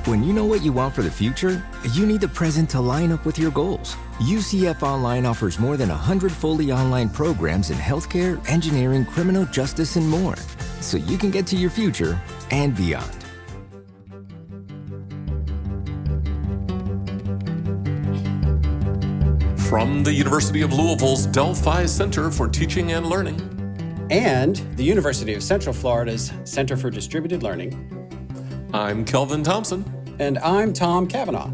When you know what you want for the future, you need the present to line up with your goals. UCF Online offers more than 100 fully online programs in healthcare, engineering, criminal justice, and more, so you can get to your future and beyond. From the University of Louisville's Delphi Center for Teaching and Learning. And the University of Central Florida's Center for Distributed Learning. I'm Kelvin Thompson. And I'm Tom Cavanaugh.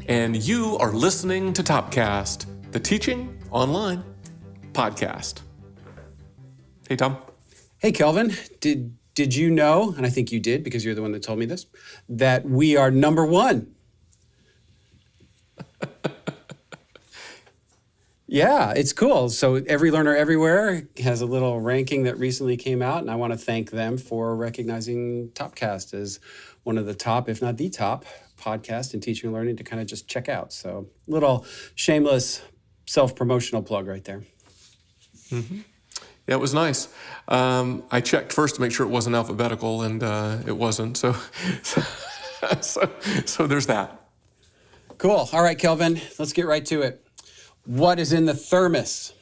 And you are listening to Topcast, the Teaching Online podcast. Hey, Tom. Hey, Kelvin. Did you know, and I think you did because you're the one that told me this, that we are number one? Yeah, it's cool. So Every Learner Everywhere has a little ranking that recently came out, and I want to thank them for recognizing Topcast as one of the top, if not the top, podcast in teaching and learning to kind of just check out. So little shameless self-promotional plug right there. Mm-hmm. Yeah, it was nice. I checked first to make sure it wasn't alphabetical, and it wasn't. So there's that. Cool. All right, Kelvin, let's get right to it. What is in the thermos?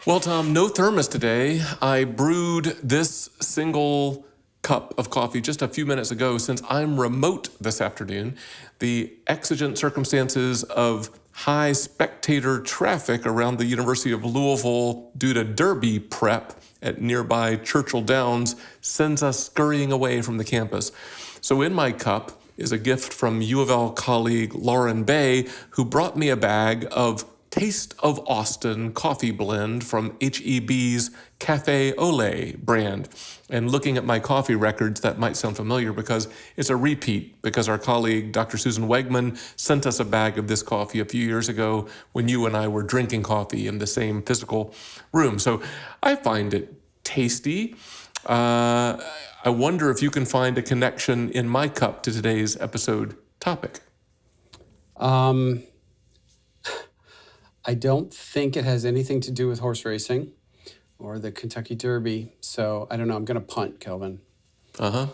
Well, Tom, no thermos today. I brewed this single cup of coffee just a few minutes ago since I'm remote this afternoon. The exigent circumstances of high spectator traffic around the University of Louisville due to Derby prep at nearby Churchill Downs sends us scurrying away from the campus. So in my cup is a gift from U of L colleague Lauren Bay, who brought me a bag of Taste of Austin coffee blend from HEB's Cafe Olé brand. And looking at my coffee records, that might sound familiar because it's a repeat, because our colleague Dr. Susan Wegman sent us a bag of this coffee a few years ago when you and I were drinking coffee in the same physical room. So I find it tasty. I wonder if you can find a connection in my cup to today's episode topic. I don't think it has anything to do with horse racing or the Kentucky Derby. So I don't know. I'm going to punt, Kelvin. Uh-huh.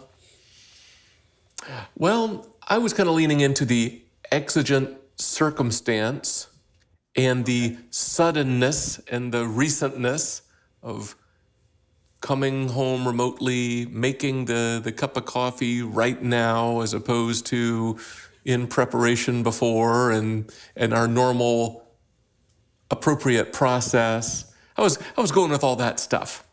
Well, I was kind of leaning into the exigent circumstance and the suddenness and the recentness of coming home remotely, making the cup of coffee right now as opposed to in preparation before and our normal appropriate process. I was going with all that stuff.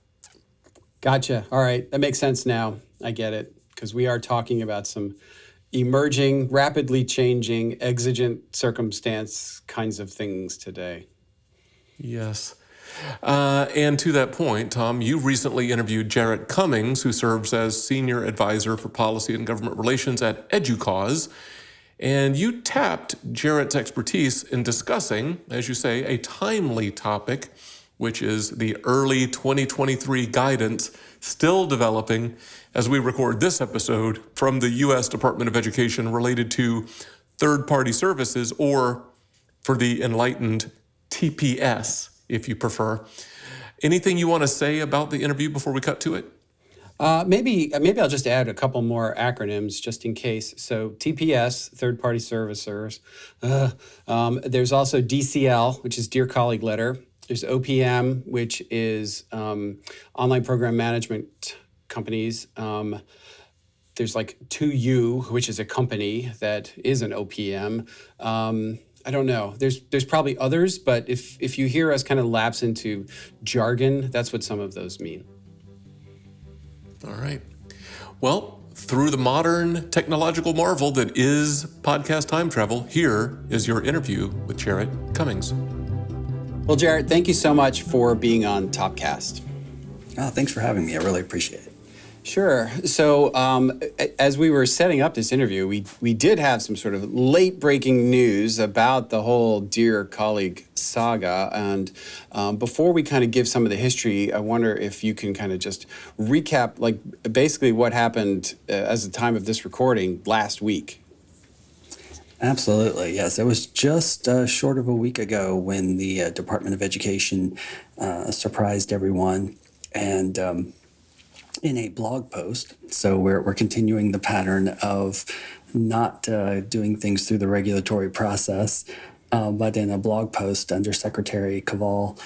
Gotcha. All right. That makes sense now. I get it. Because we are talking about some emerging, rapidly changing, exigent circumstance kinds of things today. Yes. And to that point, Tom, you recently interviewed Jarret Cummings, who serves as Senior Advisor for Policy and Government Relations at EDUCAUSE. And you tapped Jarret's expertise in discussing, as you say, a timely topic, which is the early 2023 guidance still developing as we record this episode from the U.S. Department of Education related to third-party services, or for the enlightened, TPS, if you prefer. Anything you want to say about the interview before we cut to it? Maybe I'll just add a couple more acronyms just in case. So TPS, third-party servicers. There's also DCL, which is Dear Colleague Letter. There's OPM, which is online program management companies. There's like 2U, which is a company that is an OPM. I don't know. There's probably others, but if you hear us kind of lapse into jargon, that's what some of those mean. All right. Well, through the modern technological marvel that is podcast time travel, here is your interview with Jarret Cummings. Well, Jarret, thank you so much for being on Topcast. Oh, thanks for having me. I really appreciate it. Sure. So as we were setting up this interview, we did have some sort of late-breaking news about the whole Dear Colleague saga. And before we kind of give some of the history, I wonder if you can kind of just recap, like, basically what happened as the time of this recording last week. Absolutely, yes. It was just short of a week ago when the Department of Education surprised everyone and in a blog post. So we're continuing the pattern of not doing things through the regulatory process, but in a blog post, Undersecretary Cavall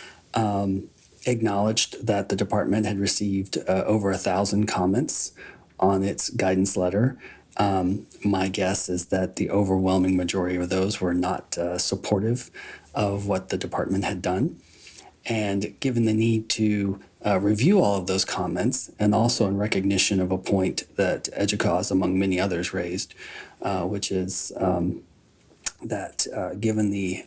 acknowledged that the department had received over 1,000 comments on its guidance letter. My guess is that the overwhelming majority of those were not supportive of what the department had done. And given the need to review all of those comments, and also in recognition of a point that EDUCAUSE, among many others, raised, which is that given the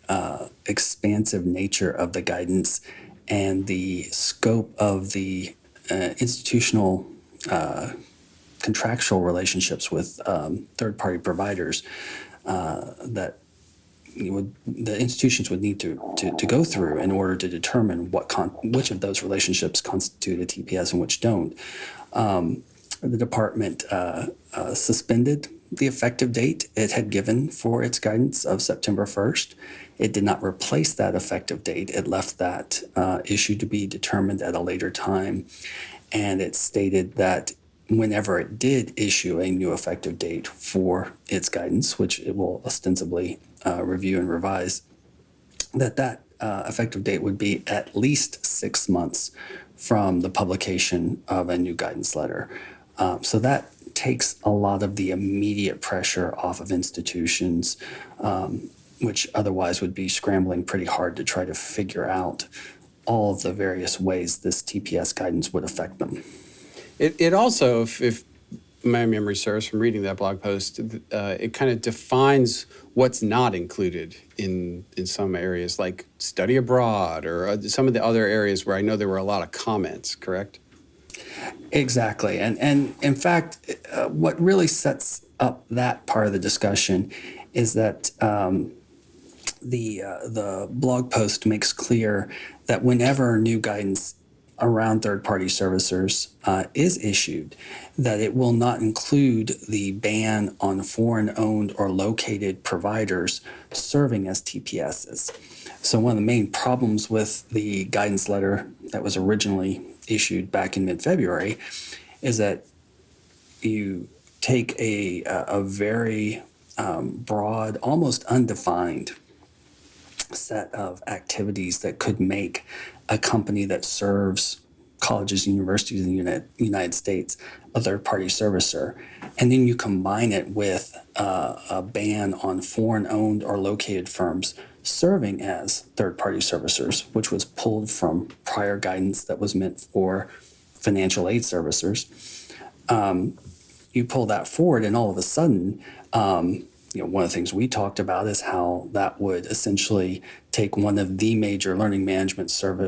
expansive nature of the guidance and the scope of the institutional contractual relationships with third-party providers, that the institutions would need to go through in order to determine which of those relationships constitute a TPS and which don't. The department suspended the effective date it had given for its guidance of September 1st. It did not replace that effective date. It left that issue to be determined at a later time. And it stated that whenever it did issue a new effective date for its guidance, which it will ostensibly review and revise, that effective date would be at least 6 months from the publication of a new guidance letter. So that takes a lot of the immediate pressure off of institutions, which otherwise would be scrambling pretty hard to try to figure out all of the various ways this TPS guidance would affect them. It also, if my memory serves from reading that blog post, it kind of defines what's not included in some areas, like study abroad or some of the other areas where I know there were a lot of comments, correct? Exactly. And in fact, what really sets up that part of the discussion is that the blog post makes clear that whenever new guidance around third-party servicers is issued, that it will not include the ban on foreign-owned or located providers serving as TPSs. So one of the main problems with the guidance letter that was originally issued back in mid-February is that you take a very broad, almost undefined set of activities that could make a company that serves colleges and universities in the United States a third-party servicer, and then you combine it with a ban on foreign-owned or located firms serving as third-party servicers, which was pulled from prior guidance that was meant for financial aid servicers. You pull that forward, and all of a sudden, one of the things we talked about is how that would essentially take one of the major learning management system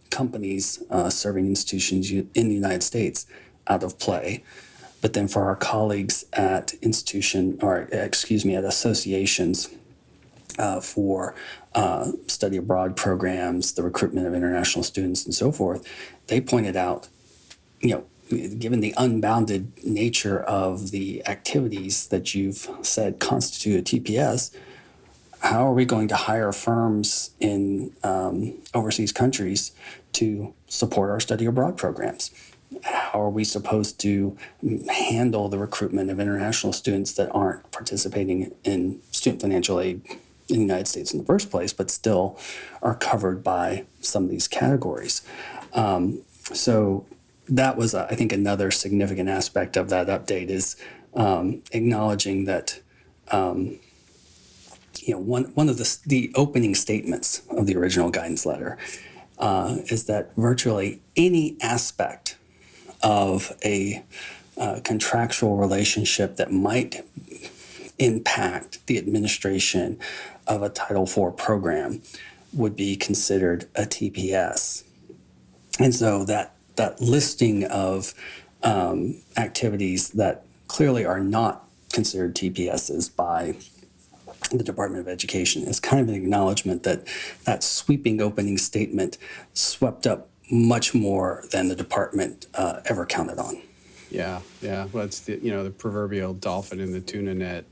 companies serving institutions in the United States out of play. But then for our colleagues at associations for study abroad programs, the recruitment of international students, and so forth, they pointed out, given the unbounded nature of the activities that you've said constitute a TPS, how are we going to hire firms in overseas countries to support our study abroad programs? How are we supposed to handle the recruitment of international students that aren't participating in student financial aid in the United States in the first place, but still are covered by some of these categories? So that was, I think, another significant aspect of that update is acknowledging that one of the opening statements of the original guidance letter is that virtually any aspect of a contractual relationship that might impact the administration of a Title IV program would be considered a TPS. And so that listing of activities that clearly are not considered TPSs by the Department of Education is kind of an acknowledgement that that sweeping opening statement swept up much more than the department ever counted on. Yeah. Well, it's the proverbial dolphin in the tuna net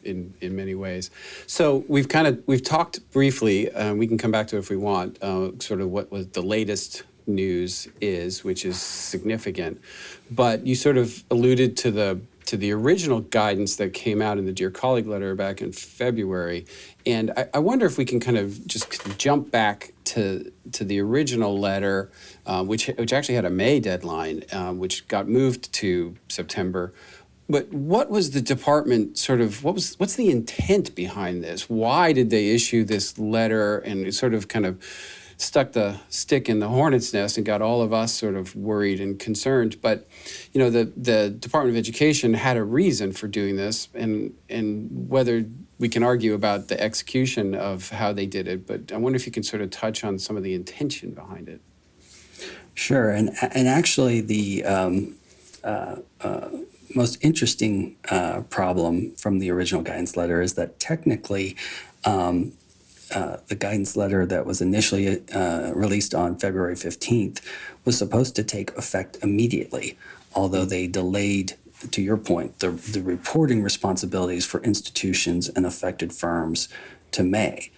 in many ways. So we've talked briefly. We can come back to it if we want. Sort of what was the latest news is, which is significant. But you sort of alluded to the original guidance that came out in the Dear Colleague letter back in February. And I wonder if we can kind of just jump back to the original letter, which actually had a May deadline, which got moved to September. But what was the department what's the intent behind this? Why did they issue this letter? And it sort of kind of stuck the stick in the hornet's nest and got all of us sort of worried and concerned. But, the Department of Education had a reason for doing this, and whether we can argue about the execution of how they did it, but I wonder if you can sort of touch on some of the intention behind it. Sure, and actually the most interesting problem from the original guidance letter is that technically the guidance letter that was initially released on February 15th was supposed to take effect immediately, although they delayed, to your point, the reporting responsibilities for institutions and affected firms to May.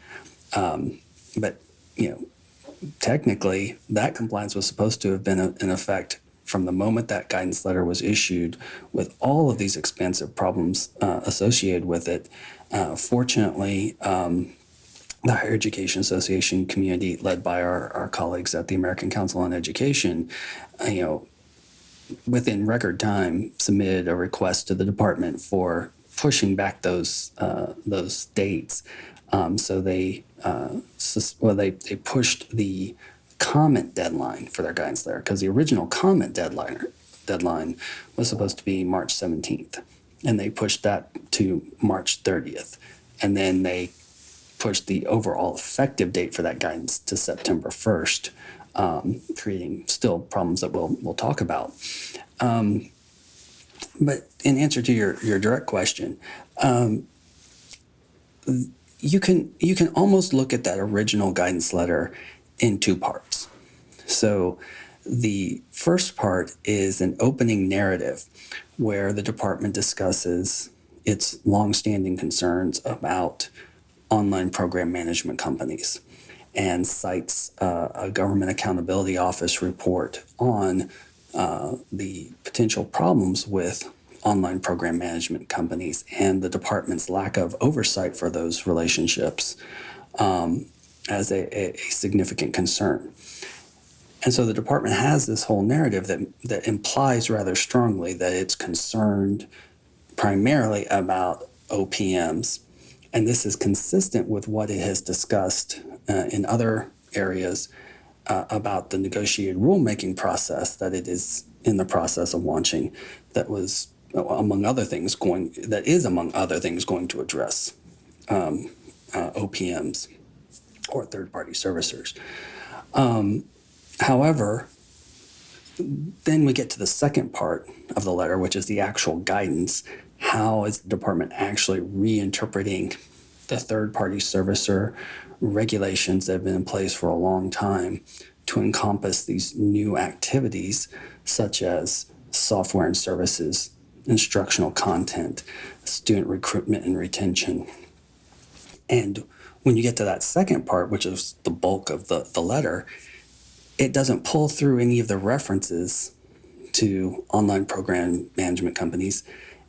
But technically, that compliance was supposed to have been in effect from the moment that guidance letter was issued, with all of these expansive problems associated with it. Fortunately, the Higher Education Association community, led by our colleagues at the American Council on Education, within record time, submitted a request to the department for pushing back those dates. So they pushed the comment deadline for their guidance letter, because the original comment deadline was supposed to be March 17th, and they pushed that to March 30th, and then they pushed the overall effective date for that guidance to September 1st, creating still problems that we'll talk about. But in answer to your direct question, you can almost look at that original guidance letter in two parts. So the first part is an opening narrative where the department discusses its longstanding concerns about online program management companies and cites a Government Accountability Office report on the potential problems with online program management companies and the department's lack of oversight for those relationships as a significant concern. And so the department has this whole narrative that implies rather strongly that it's concerned primarily about OPMs. And this is consistent with what it has discussed in other areas about the negotiated rulemaking process that it is in the process of launching, that is among other things going to address OPMs or third-party servicers. However, then we get to the second part of the letter, which is the actual guidance. How is the department actually reinterpreting the third-party servicer regulations that have been in place for a long time to encompass these new activities, such as software and services, instructional content, student recruitment and retention? And when you get to that second part, which is the bulk of the letter, it doesn't pull through any of the references to online program management companies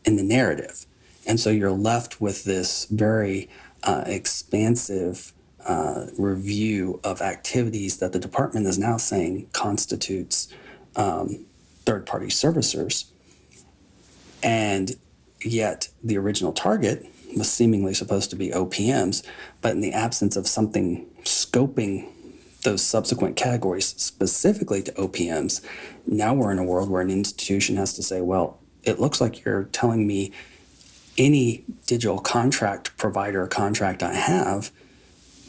in the narrative. And so you're left with this very expansive review of activities that the department is now saying constitutes third-party servicers. And yet the original target was seemingly supposed to be OPMs, but in the absence of something scoping those subsequent categories specifically to OPMs, now we're in a world where an institution has to say, well, it looks like you're telling me any digital contract provider contract I have,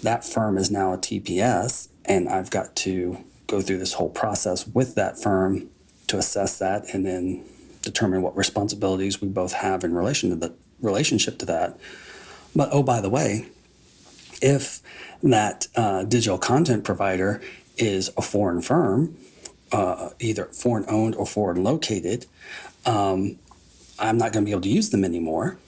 that firm is now a TPS, and I've got to go through this whole process with that firm to assess that and then determine what responsibilities we both have in relationship to that. But oh, by the way, if that digital content provider is a foreign firm, either foreign owned or foreign located, I'm not going to be able to use them anymore.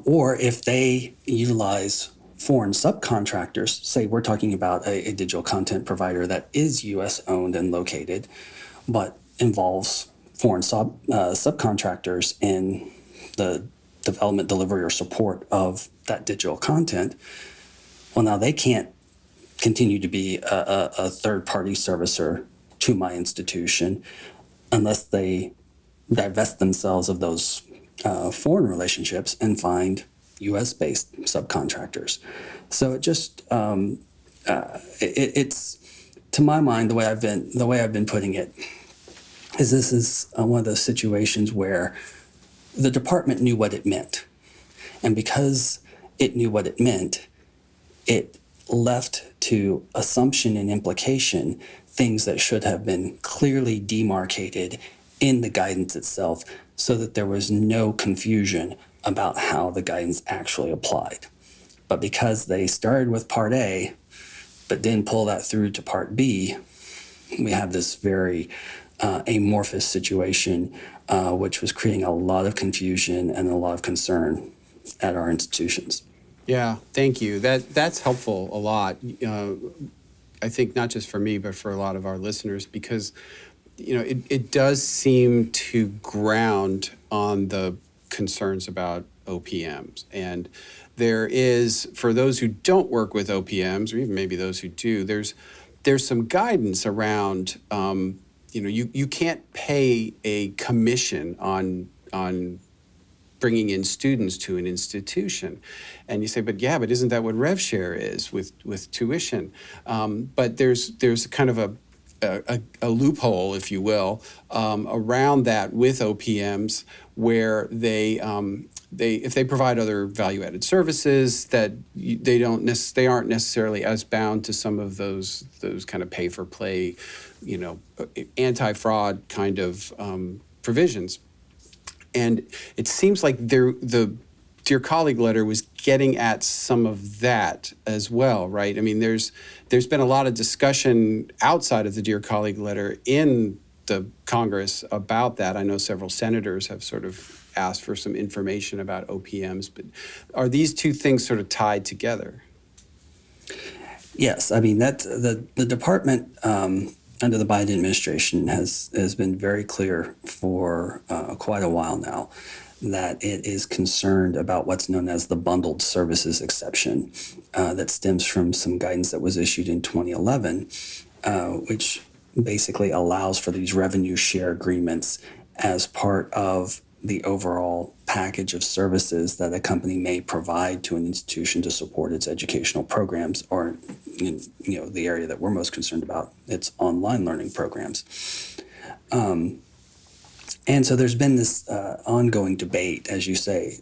Or if they utilize foreign subcontractors, say we're talking about a digital content provider that is U.S. owned and located, but involves foreign subcontractors in the development, delivery, or support of that digital content, well, now they can't continue to be a third-party servicer to my institution unless they divest themselves of those foreign relationships and find U.S.-based subcontractors. So it just it's, to my mind, the way I've been putting it is this is one of those situations where the department knew what it meant, and because it knew what it meant, it left to assumption and implication things that should have been clearly demarcated in the guidance itself, so that there was no confusion about how the guidance actually applied. But because they started with Part A, but didn't pull that through to Part B, we have this very amorphous situation, which was creating a lot of confusion and a lot of concern at our institutions. Yeah, thank you. That's helpful a lot. I think not just for me, but for a lot of our listeners, because it does seem to ground on the concerns about OPMs. And there is, for those who don't work with OPMs, or even maybe those who do, there's some guidance around, you can't pay a commission on bringing in students to an institution. And you say, but isn't that what rev share is with tuition? But there's kind of a loophole, if you will, around that with OPMs, where they if they provide other value-added services, that they aren't necessarily as bound to some of those kind of pay-for-play, anti-fraud kind of provisions. And it seems like the Dear Colleague letter was getting at some of that as well, right? I mean, there's been a lot of discussion outside of the Dear Colleague letter in the Congress about that. I know several senators have sort of asked for some information about OPMs, but are these two things sort of tied together? Yes, I mean that the department under the Biden administration has been very clear for quite a while now that it is concerned about what's known as the bundled services exception that stems from some guidance that was issued in 2011, which basically allows for these revenue share agreements as part of the overall package of services that a company may provide to an institution to support its educational programs, or in the area that we're most concerned about, its online learning programs. And so there's been this ongoing debate, as you say,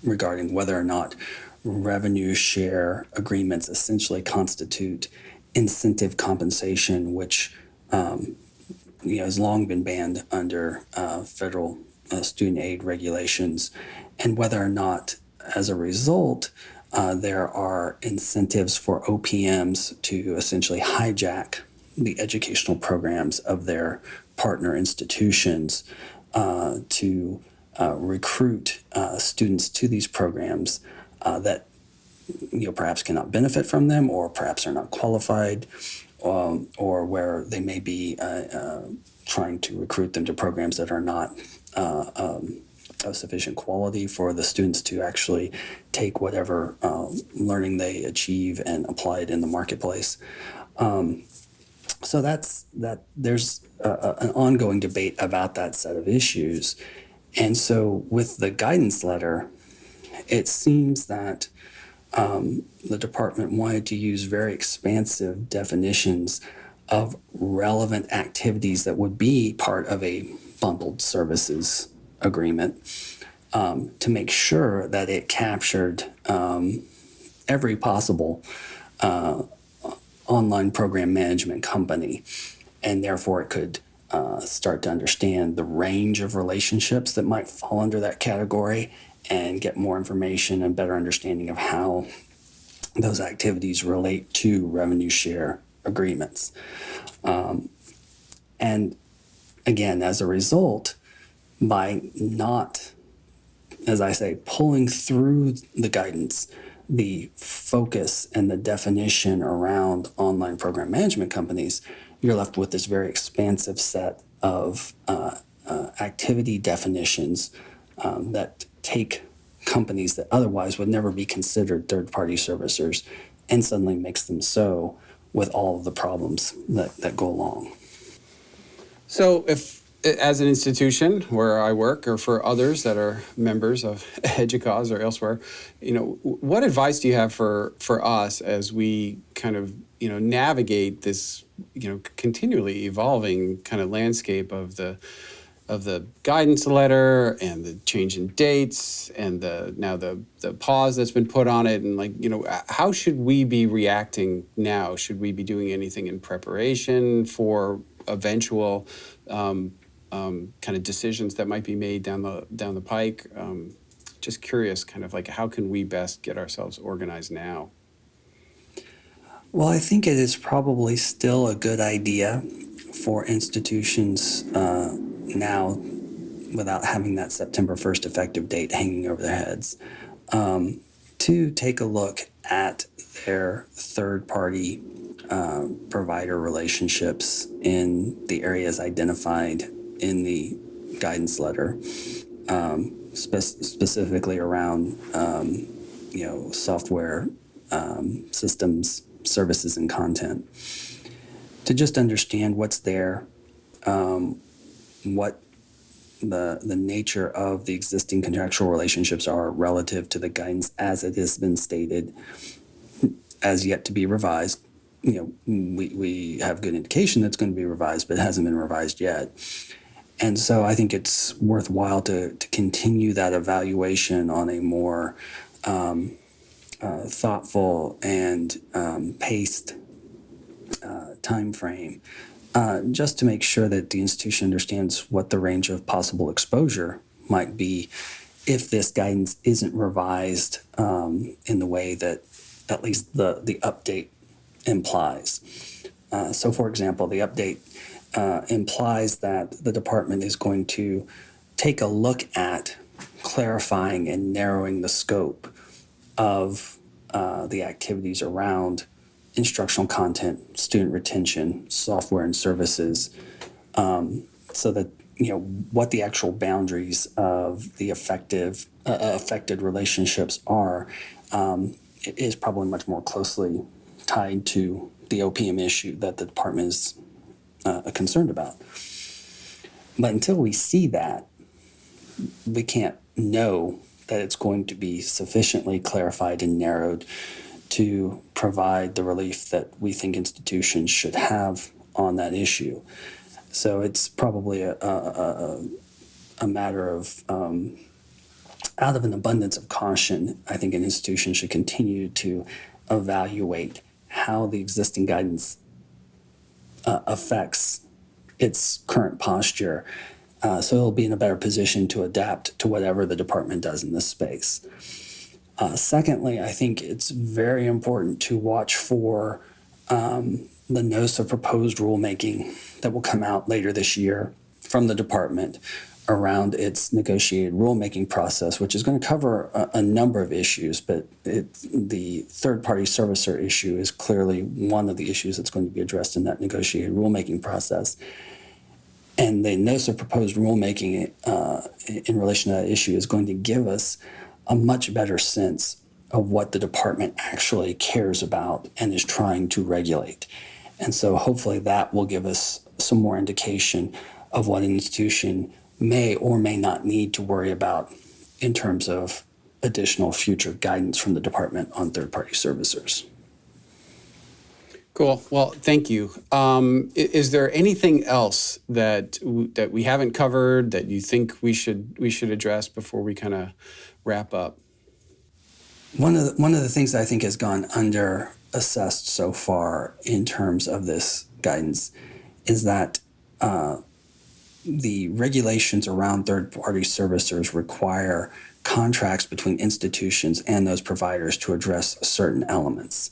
regarding whether or not revenue share agreements essentially constitute incentive compensation, which has long been banned under federal student aid regulations, and whether or not, as a result, there are incentives for OPMs to essentially hijack the educational programs of their partner institutions to recruit students to these programs that perhaps cannot benefit from them, or perhaps are not qualified, or where they may be trying to recruit them to programs that are not of sufficient quality for the students to actually take whatever learning they achieve and apply it in the marketplace. So there's an ongoing debate about that set of issues. And so with the guidance letter, it seems that the department wanted to use very expansive definitions of relevant activities that would be part of a bundled services agreement, to make sure that it captured every possible online program management company, and therefore it could start to understand the range of relationships that might fall under that category, and get more information and better understanding of how those activities relate to revenue share agreements. And again, as a result, by not, as I say, pulling through the guidance the focus and the definition around online program management companies, you're left with this very expansive set of activity definitions that take companies that otherwise would never be considered third-party servicers and suddenly makes them so with all of the problems that go along. So if, as an institution where I work, or for others that are members of EDUCAUSE or elsewhere, what advice do you have for us as we kind of, navigate this, continually evolving kind of landscape of the guidance letter and the change in dates and the pause that's been put on it, and how should we be reacting now? Should we be doing anything in preparation for eventual kind of decisions that might be made down the pike? Just curious, kind of how can we best get ourselves organized now? Well, I think it is probably still a good idea for institutions now, without having that September 1st effective date hanging over their heads, to take a look at their third-party provider relationships in the areas identified in the guidance letter, specifically around software, systems, services, and content, to just understand what's there, what the nature of the existing contractual relationships are relative to the guidance as it has been stated, as yet to be revised. We have good indication that's going to be revised, but it hasn't been revised yet. And so I think it's worthwhile to continue that evaluation on a more thoughtful and paced time frame, just to make sure that the institution understands what the range of possible exposure might be if this guidance isn't revised in the way that at least the update implies. So, for example, the update implies that the department is going to take a look at clarifying and narrowing the scope of the activities around instructional content, student retention, software and services, so that what the actual boundaries of the affected relationships are is probably much more closely tied to the OPM issue that the department is concerned about. But until we see that, we can't know that it's going to be sufficiently clarified and narrowed to provide the relief that we think institutions should have on that issue. So it's probably a matter of, out of an abundance of caution, I think an institution should continue to evaluate how the existing guidance affects its current posture, so it'll be in a better position to adapt to whatever the department does in this space. Secondly, I think it's very important to watch for the notice of proposed rulemaking that will come out later this year from the department around its negotiated rulemaking process, which is going to cover a number of issues, but the third-party servicer issue is clearly one of the issues that's going to be addressed in that negotiated rulemaking process. And the notice of proposed rulemaking in relation to that issue is going to give us a much better sense of what the department actually cares about and is trying to regulate. And so hopefully that will give us some more indication of what an institution may or may not need to worry about in terms of additional future guidance from the department on third-party servicers. Cool. Well, thank you. Is there anything else that we haven't covered that you think we should address before we kind of wrap up? One of the things that I think has gone under assessed so far in terms of this guidance is that the regulations around third-party servicers require contracts between institutions and those providers to address certain elements.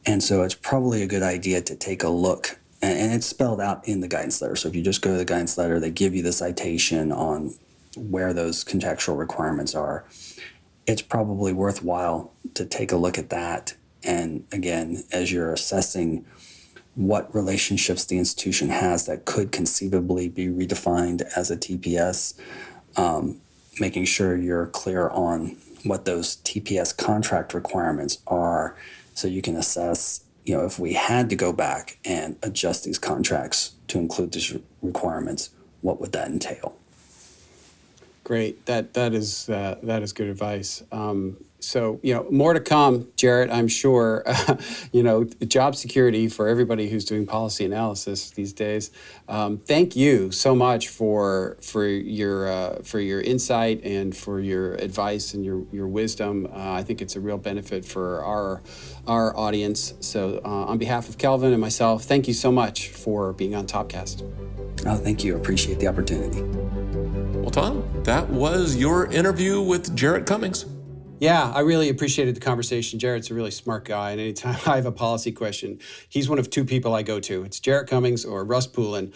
And so it's probably a good idea to take a look, and it's spelled out in the guidance letter. So if you just go to the guidance letter, they give you the citation on where those contractual requirements are. it's probably worthwhile to take a look at that. And again, as you're assessing what relationships the institution has that could conceivably be redefined as a TPS, making sure you're clear on what those TPS contract requirements are, so you can assess, if we had to go back and adjust these contracts to include these requirements, what would that entail? Great. That is good advice. So more to come, Jarret. I'm sure. Job security for everybody who's doing policy analysis these days. Thank you so much for your insight and for your advice and your wisdom. I think it's a real benefit for our audience. So on behalf of Kelvin and myself, thank you so much for being on Topcast. Oh, thank you. Appreciate the opportunity. Well, Tom, that was your interview with Jarret Cummings. Yeah, I really appreciated the conversation. Jarret's a really smart guy, and anytime I have a policy question, he's one of two people I go to. It's Jarret Cummings or Russ Poulin,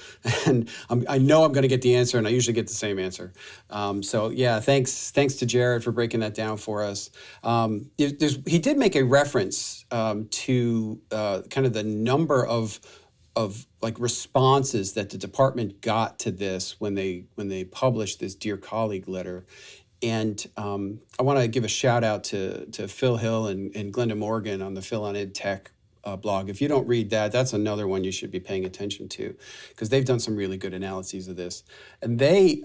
and I know I'm going to get the answer, and I usually get the same answer. So yeah, thanks to Jarret for breaking that down for us. He did make a reference to kind of the number of like responses that the department got to this when they published this Dear Colleague letter. And I want to give a shout out to Phil Hill and Glenda Morgan on the Phil on Ed Tech blog. If you don't read that, that's another one you should be paying attention to, because they've done some really good analyses of this. And they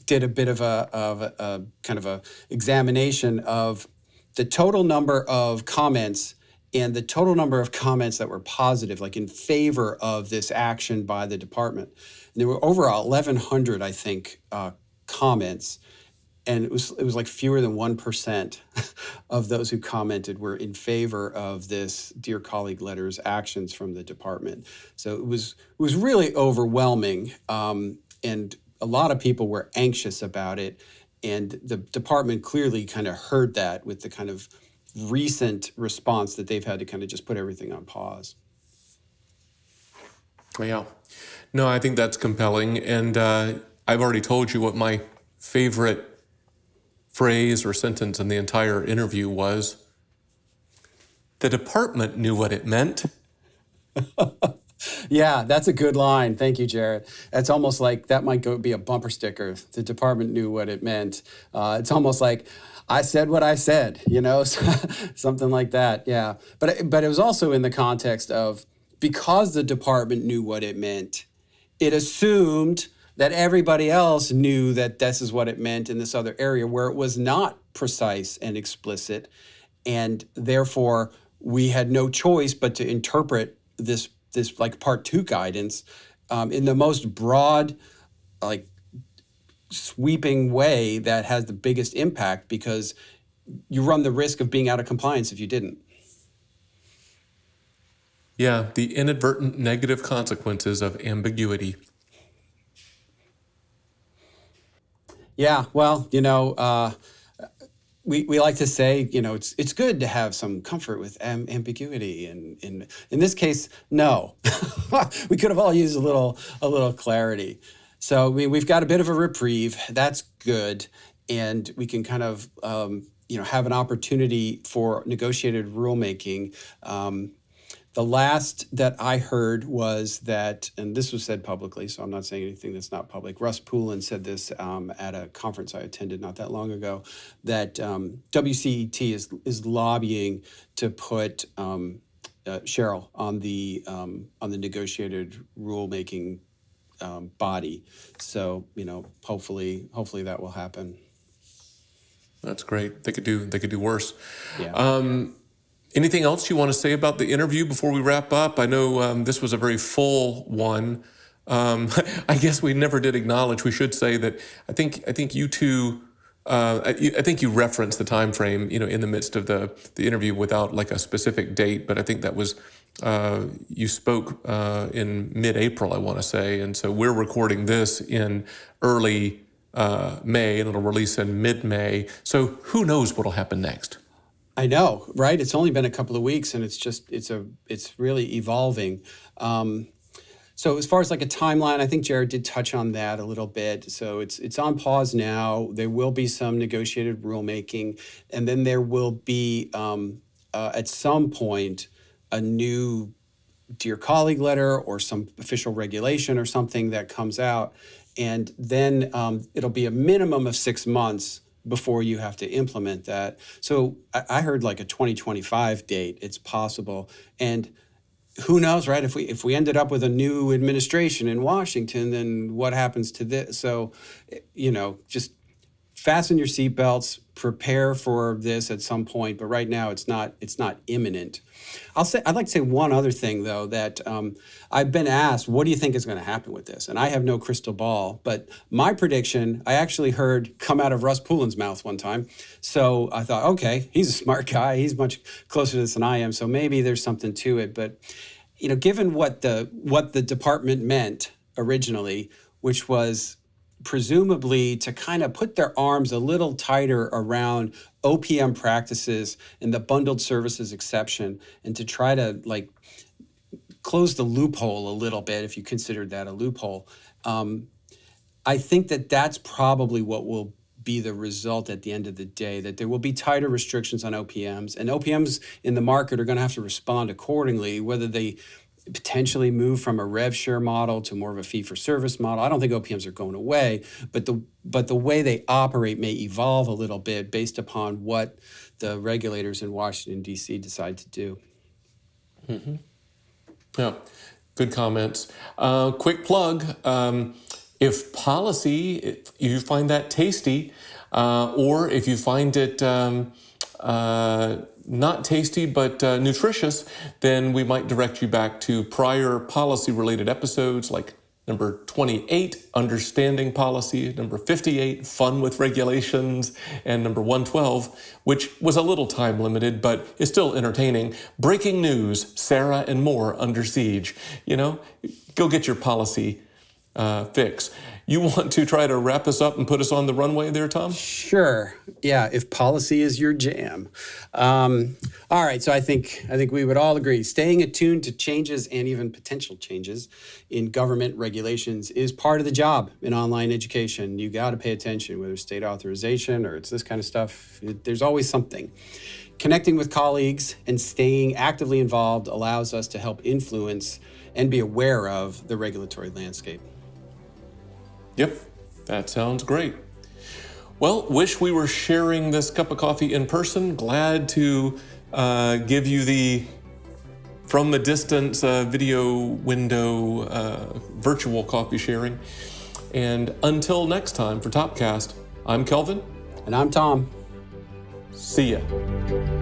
did a bit of a kind of a examination of the total number of comments and the total number of comments that were positive, like in favor of this action by the department. And there were over 1,100, I think, comments. And it was like fewer than 1% of those who commented were in favor of this Dear Colleague letter's actions from the department. So it was really overwhelming, and a lot of people were anxious about it. And the department clearly kind of heard that with the kind of recent response that they've had to kind of just put everything on pause. Yeah. No, I think that's compelling. And I've already told you what my favorite phrase or sentence in the entire interview was. The department knew what it meant. Yeah, that's a good line. Thank you, Jarret. That's almost like that might be a bumper sticker. The department knew what it meant. It's almost like I said what I said, something like that. Yeah, but it was also in the context of, because the department knew what it meant, it assumed that everybody else knew that this is what it meant in this other area where it was not precise and explicit. And therefore, we had no choice but to interpret this like Part 2 guidance in the most broad, like sweeping way that has the biggest impact, because you run the risk of being out of compliance if you didn't. Yeah, the inadvertent negative consequences of ambiguity. Yeah, well, we like to say, it's good to have some comfort with ambiguity, and in this case, no. We could have all used a little clarity. So we've got a bit of a reprieve. That's good, and we can kind of have an opportunity for negotiated rulemaking. The last that I heard was that, and this was said publicly, so I'm not saying anything that's not public. Russ Poulin said this at a conference I attended not that long ago, that WCET is lobbying to put Cheryl on the negotiated rulemaking body. So hopefully that will happen. That's great. They could do worse. Yeah. Anything else you want to say about the interview before we wrap up? I know this was a very full one. I guess we never did acknowledge. We should say that I think you two. I think you referenced the time frame, in the midst of the interview without like a specific date. But I think that was you spoke in mid-April, I want to say, and so we're recording this in early May, and it'll release in mid-May. So who knows what'll happen next? I know, right? It's only been a couple of weeks, and it's really evolving. So as far as like a timeline, I think Jarret did touch on that a little bit. So it's on pause now. There will be some negotiated rulemaking, and then there will be at some point a new Dear Colleague letter or some official regulation or something that comes out, and then it'll be a minimum of 6 months before you have to implement that. So I heard like a 2025 date. It's possible, and who knows, right? If we ended up with a new administration in Washington, then what happens to this? So, just fasten your seatbelts, prepare for this at some point. But right now, it's not imminent. I'd like to say one other thing though, that I've been asked, what do you think is going to happen with this? And I have no crystal ball, but my prediction, I actually heard come out of Russ Poulin's mouth one time. So I thought, okay, he's a smart guy. He's much closer to this than I am. So maybe there's something to it. But given what the department meant originally, which was presumably to kind of put their arms a little tighter around OPM practices and the bundled services exception, and to try to like close the loophole a little bit, if you considered that a loophole. I think that's probably what will be the result at the end of the day, that there will be tighter restrictions on OPMs, and OPMs in the market are going to have to respond accordingly, whether they potentially move from a rev share model to more of a fee for service model. I don't think OPMs are going away, but the way they operate may evolve a little bit based upon what the regulators in Washington, D.C. decide to do. Mm-hmm. Yeah, good comments. Quick plug, if you find that tasty, or if you find it not tasty but nutritious, then we might direct you back to prior policy-related episodes like number 28, Understanding Policy, number 58, Fun with Regulations, and number 112, which was a little time-limited, but is still entertaining. Breaking News, Sarah and More Under Siege. Go get your policy fix. You want to try to wrap us up and put us on the runway there, Tom? Sure. Yeah, if policy is your jam. All right, so I think we would all agree staying attuned to changes and even potential changes in government regulations is part of the job in online education. You got to pay attention, whether it's state authorization or it's this kind of stuff. There's always something. Connecting with colleagues and staying actively involved allows us to help influence and be aware of the regulatory landscape. Yep, that sounds great. Well, wish we were sharing this cup of coffee in person. Glad to give you the from the distance video window virtual coffee sharing. And until next time for Topcast, I'm Kelvin. And I'm Tom. See ya.